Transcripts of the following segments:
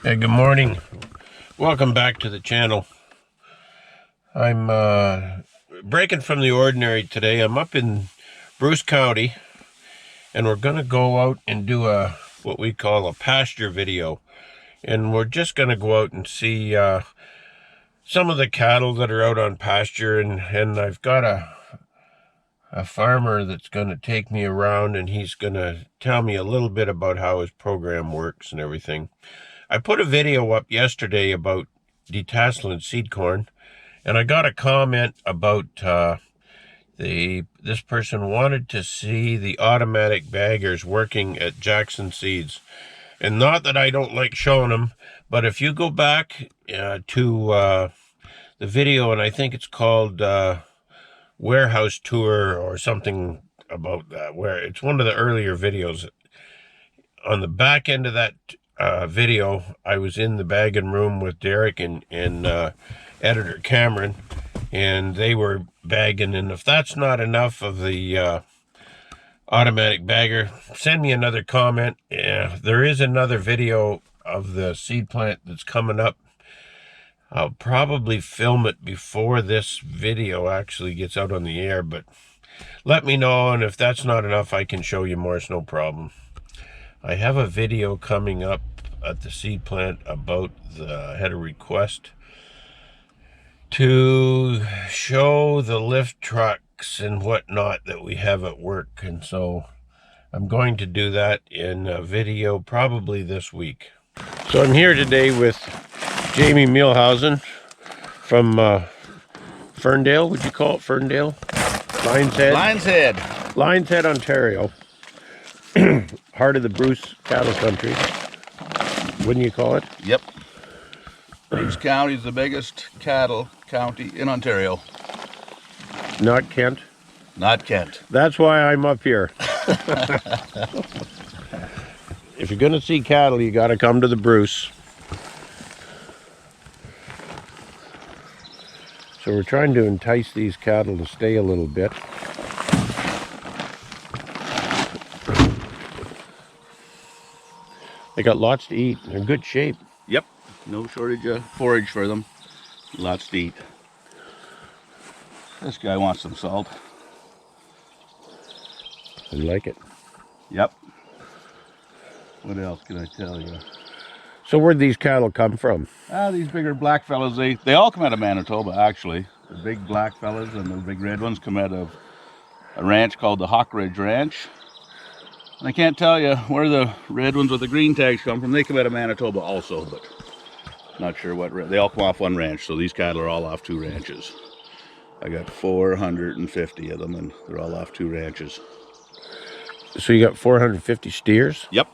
Okay, good morning. Welcome back to the channel. I'm breaking from the ordinary today. I'm up in Bruce County, and we're going to go out and do what we call a pasture video. And we're just going to go out and see some of the cattle that are out on pasture. And I've got a farmer that's going to take me around, and he's going to tell me a little bit about how his program works and everything. I put a video up yesterday about detasseling seed corn, and I got a comment about this person wanted to see the automatic baggers working at Jackson Seeds. And not that I don't like showing them, but if you go back to the video, and I think it's called Warehouse Tour or something about that, where it's one of the earlier videos. On the back end of that video, I was in the bagging room with Derek and editor Cameron, and they were bagging. And if that's not enough of the automatic bagger, send me another comment. Yeah, there is another video of the seed plant that's coming up. I'll probably film it before this video actually gets out on the air, but let me know, and if that's not enough, I can show you more. It's no problem. I have a video coming up at the seed plant about I had a request to show the lift trucks and whatnot that we have at work, and so I'm going to do that in a video probably this week. So I'm here today with Jamie Mielhausen from Ferndale. Would you call it Ferndale? Lions Head? Lions Head, Ontario. Heart of the Bruce cattle country, wouldn't you call it? Yep. Bruce County is the biggest cattle county in Ontario. Not Kent? Not Kent. That's why I'm up here. If you're going to see cattle, you got to come to the Bruce. So we're trying to entice these cattle to stay a little bit. They got lots to eat. They're in good shape. Yep. No shortage of forage for them. Lots to eat. This guy wants some salt. I like it. Yep. What else can I tell you? So where'd these cattle come from? These bigger black fellas, they all come out of Manitoba, actually. The big black fellas and the big red ones come out of a ranch called the Hawk Ridge Ranch. And I can't tell you where the red ones with the green tags come from. They come out of Manitoba also, but not sure what. They all come off one ranch, so these cattle are all off two ranches. I got 450 of them, and they're all off two ranches. So you got 450 steers? Yep.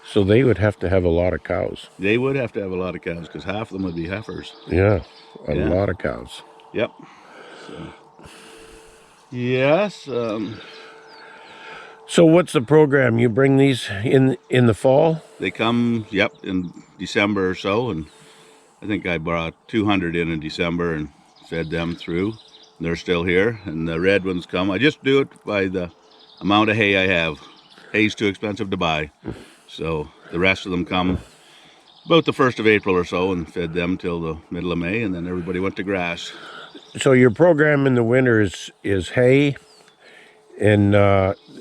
So they would have to have a lot of cows. They would have to have a lot of cows, because half of them would be heifers. Yeah, a lot of cows. Yep. So, yes. So what's the program? You bring these in the fall? They come, yep, in December or so, and I think I brought 200 in December and fed them through. They're still here, and the red ones come. I just do it by the amount of hay I have. Hay's too expensive to buy, so the rest of them come about the 1st of April or so, and fed them till the middle of May, and then everybody went to grass. So your program in the winter is hay, and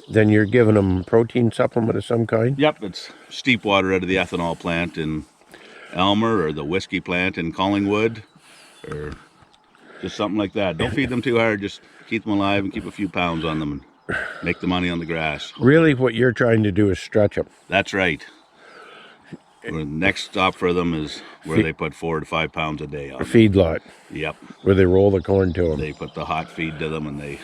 then you're giving them protein supplement of some kind? Yep, it's steep water out of the ethanol plant in Elmer, or the whiskey plant in Collingwood, or just something like that. Don't feed them too hard, just keep them alive and keep a few pounds on them and make the money on the grass. Really, what you're trying to do is stretch them. That's right. The next stop for them is where they put 4 to 5 pounds a day on. A feedlot. Yep. Where they roll the corn to them. They put the hot feed to them and they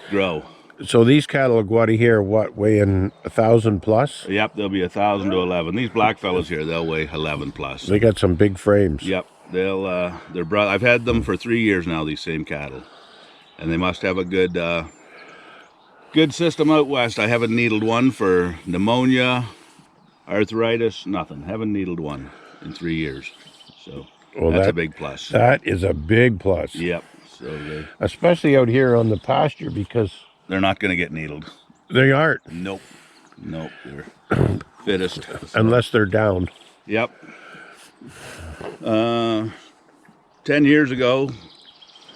grow. So these cattle of Guadi here, what, weighing 1,000 plus? Yep, they'll be 1,000 to 11. These black fellas here, they'll weigh 11 plus. They got some big frames. Yep, they're brought. I've had them for 3 years now. These same cattle, and they must have a good system out west. I haven't needled one for pneumonia, arthritis, nothing. Haven't needled one in 3 years. So that's a big plus. That is a big plus. Yep. So especially out here on the pasture, because they're not going to get needled. They aren't. Nope. They're fittest. Unless they're down. Yep. 10 years ago,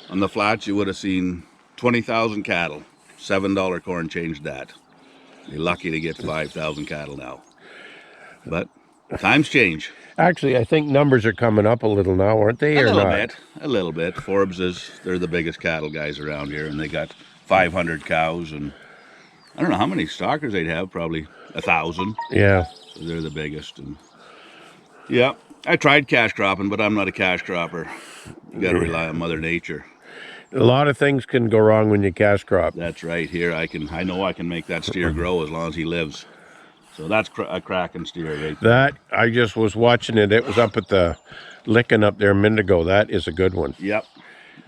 on the flats, you would have seen 20,000 cattle. $7 corn changed that. You're lucky to get 5,000 cattle now. But times change. Actually, I think numbers are coming up a little now, aren't they, A or little not? bit, a little bit. Forbes they're the biggest cattle guys around here, and they got 500 cows, and I don't know how many stockers they'd have, probably 1,000. Yeah. So they're the biggest. And yeah, I tried cash cropping, but I'm not a cash cropper. You got to rely on Mother Nature. A lot of things can go wrong when you cash crop. That's right. Here, I know I can make that steer grow as long as he lives. So that's a cracking steer right there. That, I just was watching it. It was up at the Licking up there a minute ago. That is a good one. Yep.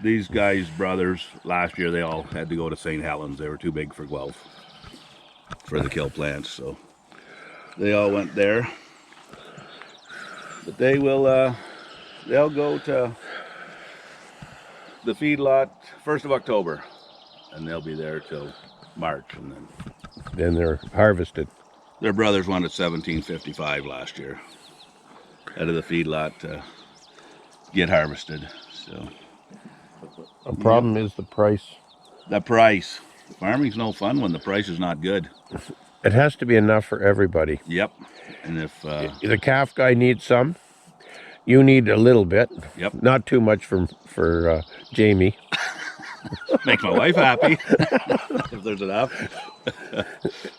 These guys' brothers, last year, they all had to go to St. Helens. They were too big for Guelph for the kill plants, so they all went there. But they will, they'll go to the feedlot 1st of October, and they'll be there till March, and Then they're harvested. their brothers won at 17.55 last year out of the feedlot to get harvested. So The problem is the price. the price. Farming's no fun when the price is not good. It has to be enough for everybody. Yep. And if The calf guy needs some. You need a little bit. Yep. Not too much for Jamie. makes my wife happy if there's enough.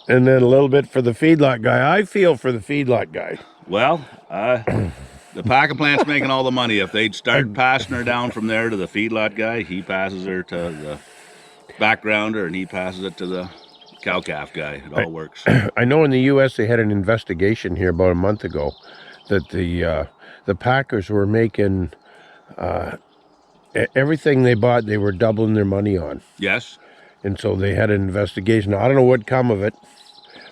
And then a little bit for the feedlot guy. I feel for the feedlot guy. Well, the packing plant's making all the money. If they'd start passing her down from there to the feedlot guy, he passes her to the backgrounder, and he passes it to the cow-calf guy. It all works. I know in the U.S. they had an investigation here about a month ago that the packers were making everything they bought, they were doubling their money on. Yes. And so they had an investigation. I don't know what come of it.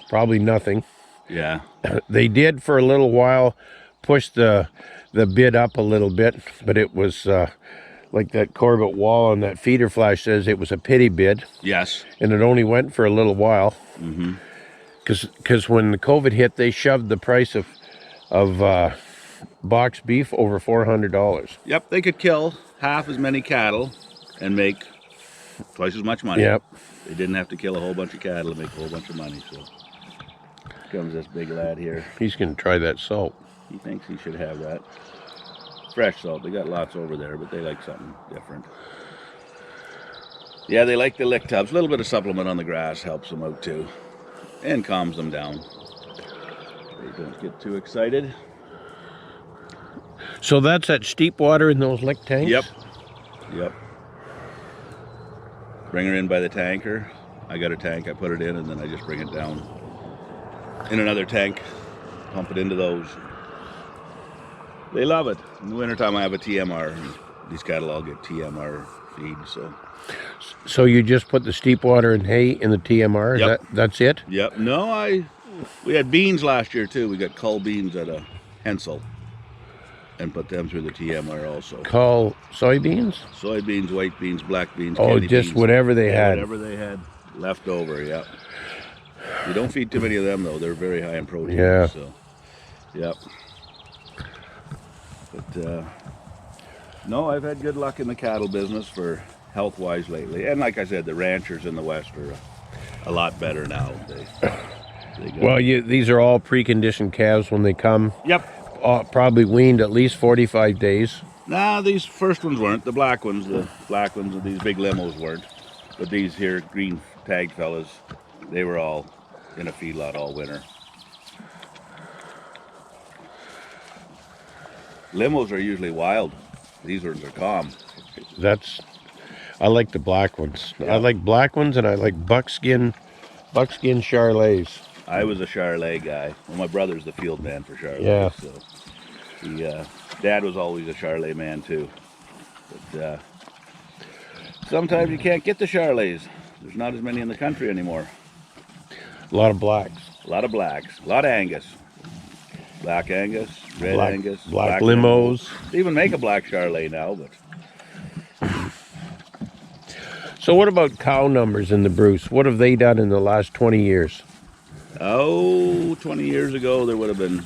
Probably nothing. Yeah. They did for a little while push the bid up a little bit, but it was like that Corbett Wall on that feeder flash says, it was a pity bid. Yes. And it only went for a little while. Because when the COVID hit, they shoved the price of box beef over $400. Yep, they could kill half as many cattle and make twice as much money. Yep. They didn't have to kill a whole bunch of cattle to make a whole bunch of money. So comes this big lad here. He's going to try that salt. He thinks he should have that. Fresh salt. They got lots over there, but they like something different. Yeah, they like the lick tubs. A little bit of supplement on the grass helps them out too, and calms them down. They don't get too excited. So that's that steep water in those lick tanks? Yep. Yep. Bring her in by the tanker. I got a tank, I put it in, and then I just bring it down in another tank, pump it into those. They love it. In the wintertime, I have a TMR. And these cattle all get TMR feed, so. So you just put the steep water and hay in the TMR? Yep. That's it? Yep. No, we had beans last year too. We got cull beans at a Hensel and put them through the TMR also. Cull soybeans? Soybeans, white beans, black beans, Oh, candy just beans. whatever they had. Whatever they had left over, yeah. You don't feed too many of them though. They're very high in protein. Yeah. So, yep. But no, I've had good luck in the cattle business for health-wise lately. And like I said, the ranchers in the West are a lot better now. They got, Well, these are all preconditioned calves when they come. Yep. Probably weaned at least 45 days. Nah, these first ones weren't. The black ones and these big limos weren't. But these here green tagged fellas, they were all in a feedlot all winter. Limos are usually wild. These ones are calm. I like the black ones. Yeah. I like black ones, and I like buckskin Charolais. I was a Charolais guy. Well, my brother's the field man for Charolais. Yeah. So Dad was always a Charolais man too. But sometimes you can't get the Charolais. There's not as many in the country anymore. A lot of blacks. A lot of blacks. A lot of Angus. Black Angus, red Angus. Black limos. They even make a black Charolais now, but So what about cow numbers in the Bruce? What have they done in the last 20 years? 20 years ago there would have been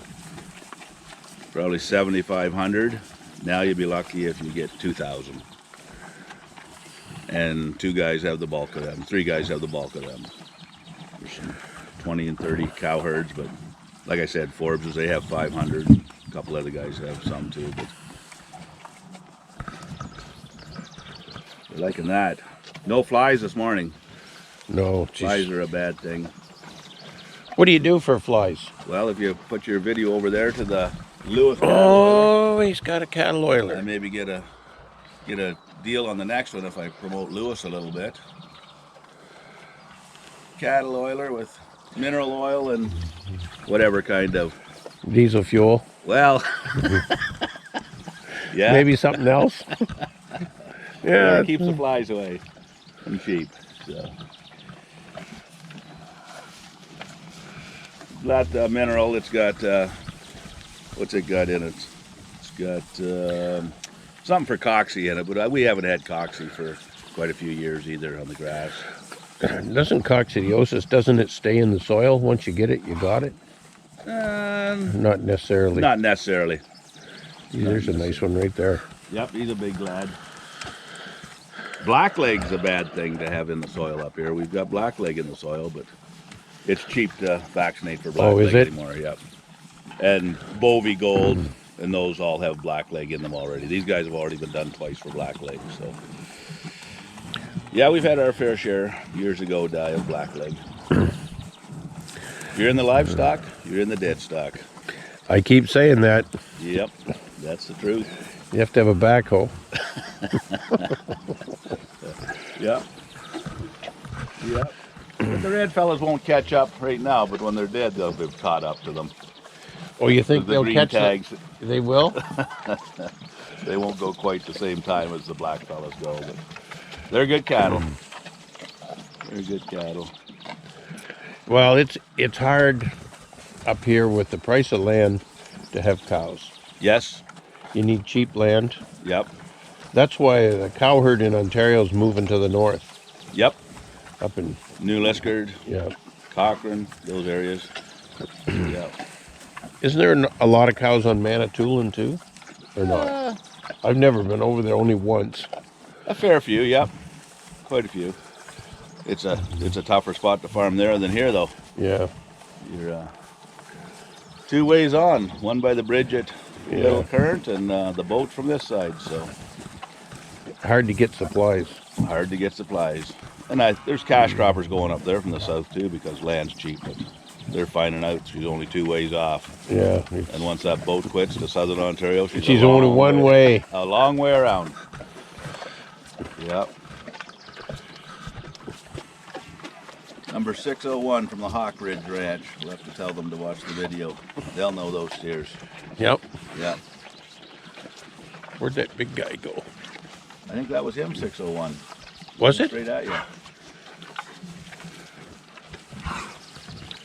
probably 7,500. Now you'd be lucky if you get 2,000. And 2 guys have the bulk of them. 3 guys have the bulk of them. There's some 20 and 30 cow herds, but like I said, Forbes, they have 500. A couple other guys have some too, but they're liking that. No flies this morning. No, geez. Flies are a bad thing. What do you do for flies? Well, if you put your video over there to the Lewis cattle Oh, he's got a cattle oiler, oiler. and maybe get a deal on the next one if I promote Lewis a little bit. Cattle oiler with mineral oil and whatever kind of Diesel fuel. well, yeah, Maybe something else. yeah, Yeah. it keeps the flies away and sheep. So. That mineral, it's got what's it got in it? It's got something for coxy in it, but we haven't had coxy for quite a few years either on the grass. Doesn't coccidiosis, doesn't it stay in the soil? Once you get it, you got it? Not necessarily. Not necessarily. There's a nice one right there. Yep, he's a big lad. Blackleg's a bad thing to have in the soil up here. We've got blackleg in the soil, but it's cheap to vaccinate for blackleg is it? anymore. Yep. And Bovie Gold and those all have blackleg in them already. These guys have already been done twice for blackleg. So, yeah, we've had our fair share years ago die of blackleg. If you're in the livestock, you're in the dead stock. I keep saying that. Yep, that's the truth. You have to have a backhoe. Yep. Yep. The red fellas won't catch up right now, but when they're dead, they'll be caught up to them. Oh, you think The they'll green catch tags, They will? they won't go quite the same time as the black fellas go, but they're good cattle. They're good cattle. Well, it's hard up here with the price of land to have cows. Yes. You need cheap land. Yep. That's why the cow herd in Ontario is moving to the north. Yep. Up in, New Liskeard, yeah. Cochrane, those areas. Yep. Isn't there a lot of cows on Manitoulin too? Or not? I've never been over there, only once. A fair few, yep. Quite a few. It's a tougher spot to farm there than here, though. Yeah. You're 2 ways on, one by the bridge at Little Current and the boat from this side, so Hard to get supplies. hard to get supplies. And there's cash croppers going up there from the south too because land's cheap, but they're finding out she's only 2 ways off. Yeah. And once that boat quits to southern Ontario, She's only one way. A long way around. Yep. Number 601 from the Hawk Ridge Ranch. We'll have to tell them to watch the video. They'll know those steers. Yep. Yep. Where'd that big guy go? I think that was him, 601. Was it? Straight at you.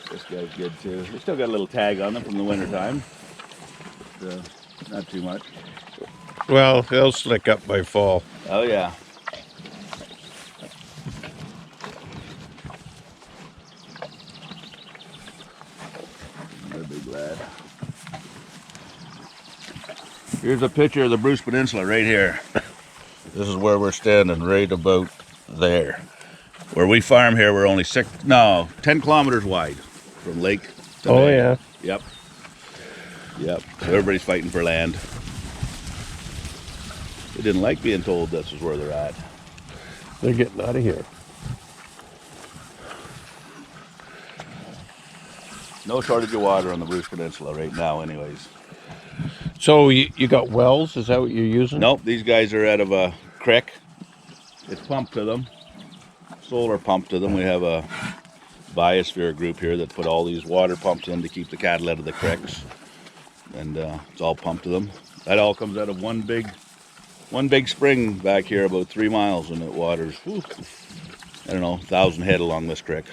This guy's good too. They still got a little tag on them from the winter time. But, not too much. Well, they'll slick up by fall. Oh yeah. Another big lad. Here's a picture of the Bruce Peninsula right here. This is where we're standing, right about there. Where we farm here, we're only 10 kilometers wide from lake to Oh, bay. yeah. Yep. Yep. So everybody's fighting for land. They didn't like being told this is where they're at. They're getting out of here. No shortage of water on the Bruce Peninsula right now, anyways. So you got wells? Is that what you're using? Nope, these guys are out of a creek. It's pumped to them. Solar pump to them. We have a biosphere group here that put all these water pumps in to keep the cattle out of the creeks. And it's all pumped to them. That all comes out of one big spring back here about 3 miles, and it waters, I don't know, 1,000 head along this creek.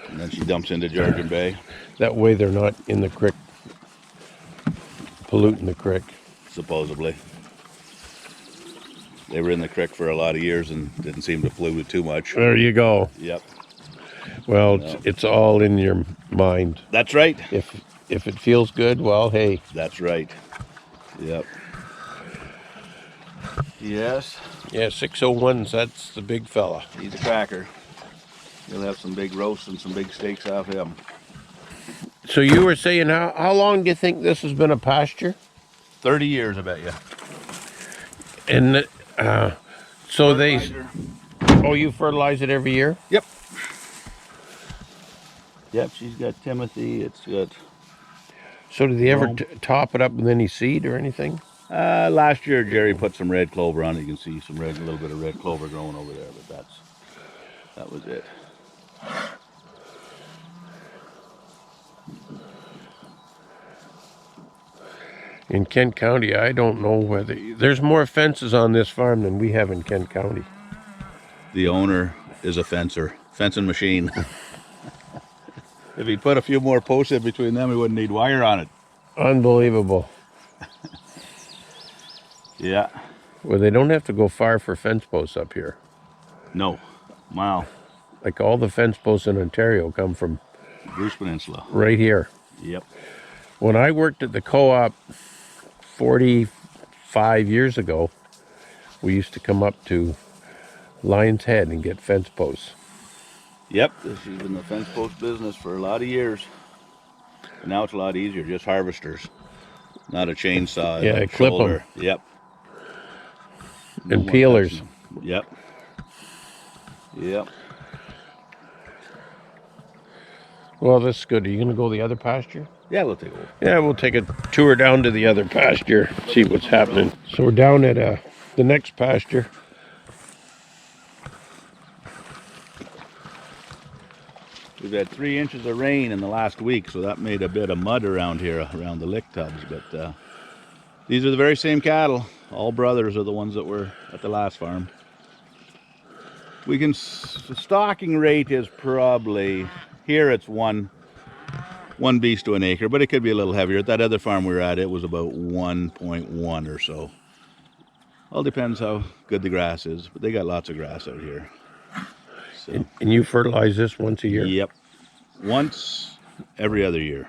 And then she dumps into Georgian Bay. That way they're not in the creek, polluting the creek. Supposedly. They were in the creek for a lot of years and didn't seem to pollute too much. There you go. Yep. Well, it's all in your mind. That's right. If if it feels good, well, hey. That's right. Yep. Yes. Yeah, 601s, that's the big fella. He's a cracker. You'll have some big roasts and some big steaks off him. So you were saying, how long do you think this has been a pasture? 30 years, I bet you. And so Fertilizer. oh, you fertilize it every year? Yep. Yep, she's got Timothy. It's got... So did they ever top it up with any seed or anything? Last year, Jerry put some red clover on it. You can see some red, a little bit of red clover growing over there, but that was it. In Kent County, I don't know whether... There's more fences on this farm than we have in Kent County. The owner is a fencer, fencing machine. If he'd put a few more posts in between them, he wouldn't need wire on it. Unbelievable. Yeah. Well, they don't have to go far for fence posts up here. No. Wow. Like all the fence posts in Ontario come from Bruce Peninsula. right here. Yep. When I worked at the co-op 45 years ago, we used to come up to Lion's Head and get fence posts. Yep. This has been the fence post business for a lot of years. And now it's a lot easier, just harvesters. Not a chainsaw. Yeah, like clip shoulder. them. Yep. And peelers. Yep. Yep. Well, this is good. Are you going to go to the other pasture? Yeah, we'll take a look. Yeah, we'll take a tour down to the other pasture, see what's happening. So we're down at the next pasture. We've had 3 inches of rain in the last week, so that made a bit of mud around here, around the lick tubs. But these are the very same cattle. All brothers are the ones that were at the last farm. The stocking rate is probably, here it's one beast to an acre, but it could be a little heavier. At that other farm we were at, it was about 1.1 or so. All depends how good the grass is, but they got lots of grass out here. So. And you fertilize this once a year? Yep. Once every other year.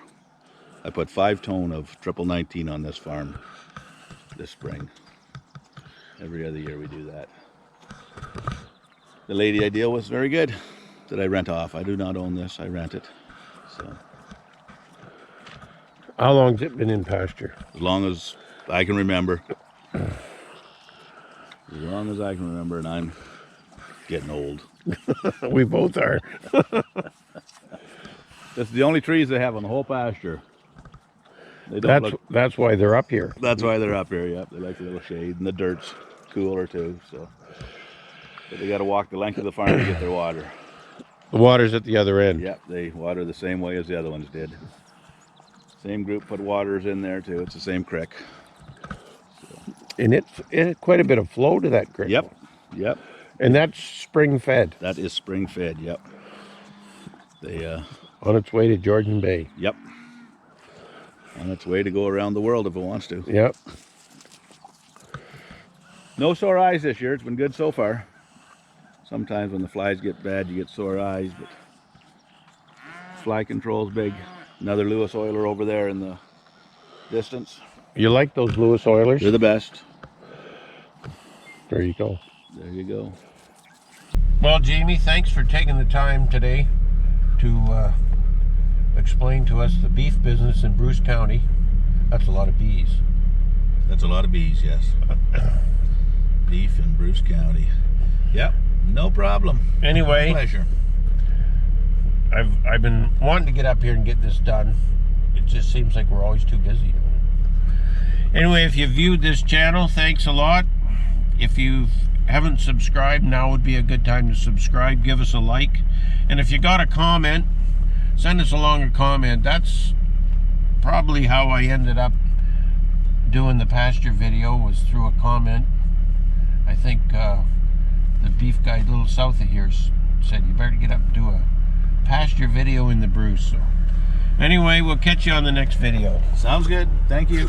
I put 5 ton of triple 19 on this farm this spring. Every other year we do that. The lady I deal with is very good that I rent off. I do not own this, I rent it. So how long's it been in pasture? as long as I can remember. As long as I can remember, and I'm getting old. We both are. That's the only trees they have on the whole pasture. They don't that's why they're up here. That's why they're up here, yep. They like a little shade, and the dirt's cooler too, so. But they got to walk the length of the farm to get their water. The water's at the other end. Yep, they water the same way as the other ones did. Same group put waters in there too. It's the same creek. So. And it had quite a bit of flow to that creek. Yep, yep. And that's spring fed. That is spring fed, yep. They on its way to Georgian Bay. Yep. On its way to go around the world if it wants to. Yep. No sore eyes this year. It's been good so far. Sometimes when the flies get bad, you get sore eyes, but fly control's big. Another Lewis Oiler over there in the distance. You like those Lewis Oilers? They're the best. There you go. There you go. Well, Jamie, thanks for taking the time today to explain to us the beef business in Bruce County. That's a lot of bees. That's a lot of bees, yes. Beef in Bruce County. Yep, no problem. Anyway, Pleasure. I've been wanting to get up here and get this done. It just seems like we're always too busy. Anyway, if you viewed this channel, thanks a lot. If you haven't subscribed, now would be a good time to subscribe. Give us a like. And if you got a comment, send us along a comment. That's probably how I ended up doing the pasture video, was through a comment. I think the beef guy a little south of here said you better get up and do a pasture video in the Bruce. So anyway, we'll catch you on the next video. Sounds good. Thank you.